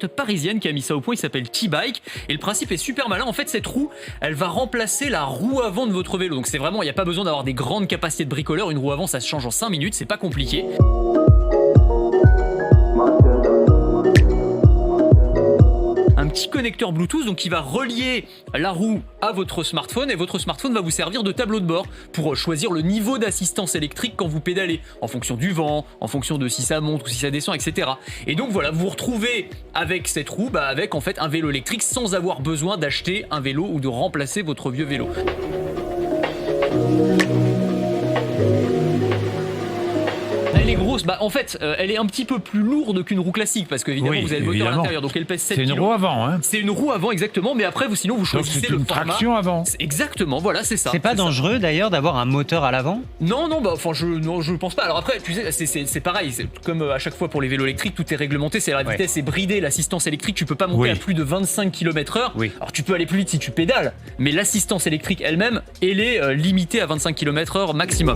parisienne qui a mis ça au point, il s'appelle T-Bike, et le principe est super malin. En fait, cette roue, elle va remplacer la roue avant de votre vélo. Donc c'est vraiment, il n'y a pas besoin d'avoir des grandes capacités de bricoleur. Une roue avant, ça se change en 5 minutes, c'est pas compliqué. Un petit connecteur Bluetooth donc qui va relier la roue à votre smartphone, et votre smartphone va vous servir de tableau de bord pour choisir le niveau d'assistance électrique quand vous pédalez, en fonction du vent, en fonction de si ça monte ou si ça descend, etc. Et donc voilà, vous vous retrouvez avec cette roue, avec en fait un vélo électrique sans avoir besoin d'acheter un vélo ou de remplacer votre vieux vélo. Elle est grosse, en fait, elle est un petit peu plus lourde qu'une roue classique parce qu'évidemment vous avez le moteur à l'intérieur, donc elle pèse 7 kg. C'est une roue avant, hein. C'est une roue avant, exactement, mais après sinon vous choisissez le format. C'est une traction avant. Exactement, voilà, c'est ça. C'est pas dangereux d'ailleurs d'avoir un moteur à l'avant? Non, je pense pas. Alors après, tu sais, c'est pareil, comme à chaque fois pour les vélos électriques, tout est réglementé, c'est la vitesse est bridée, l'assistance électrique, tu peux pas monter à plus de 25 km/h. Alors tu peux aller plus vite si tu pédales, mais l'assistance électrique elle-même, elle est limitée à 25 km/h maximum.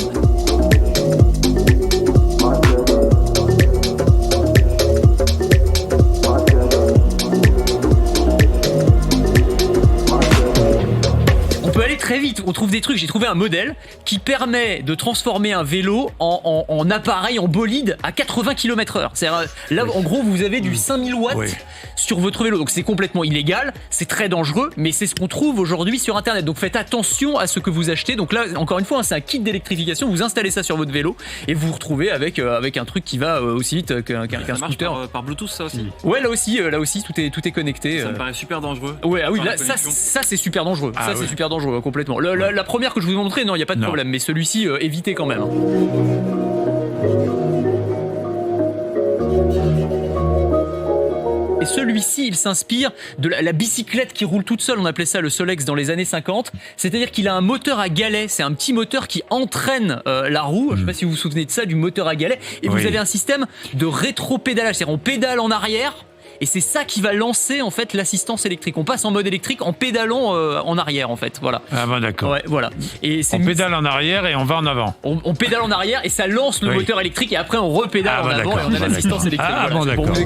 Très vite, on trouve des trucs. J'ai trouvé un modèle qui permet de transformer un vélo en appareil, en bolide à 80 km/h. C'est-à-dire, là, en gros, vous avez du 5000 watts sur votre vélo. Donc, c'est complètement illégal, c'est très dangereux, mais c'est ce qu'on trouve aujourd'hui sur Internet. Donc, faites attention à ce que vous achetez. Donc là, encore une fois, c'est un kit d'électrification. Vous installez ça sur votre vélo et vous vous retrouvez avec un truc qui va aussi vite qu'un scooter. Par Bluetooth, ça aussi. Ouais, là aussi, tout est connecté. Ça me paraît super dangereux. Ouais, ah oui, là, ça c'est super dangereux. C'est super dangereux, complètement. La première que je vous ai montrée, non, il n'y a pas de problème, mais celui-ci, évitez quand même. Et celui-ci, il s'inspire de la bicyclette qui roule toute seule, on appelait ça le Solex dans les années 50, c'est-à-dire qu'il a un moteur à galets, c'est un petit moteur qui entraîne la roue, je ne sais pas si vous vous souvenez de ça, du moteur à galets, et vous avez un système de rétro-pédalage, c'est-à-dire on pédale en arrière, et c'est ça qui va lancer en fait l'assistance électrique. On passe en mode électrique en pédalant en arrière en fait, voilà. Ah bon, d'accord. Ouais, voilà. Et on pédale en arrière et on va en avant. On pédale en arrière et ça lance le moteur électrique et après on repédale en avant et on a l'assistance électrique. Ah bon, d'accord.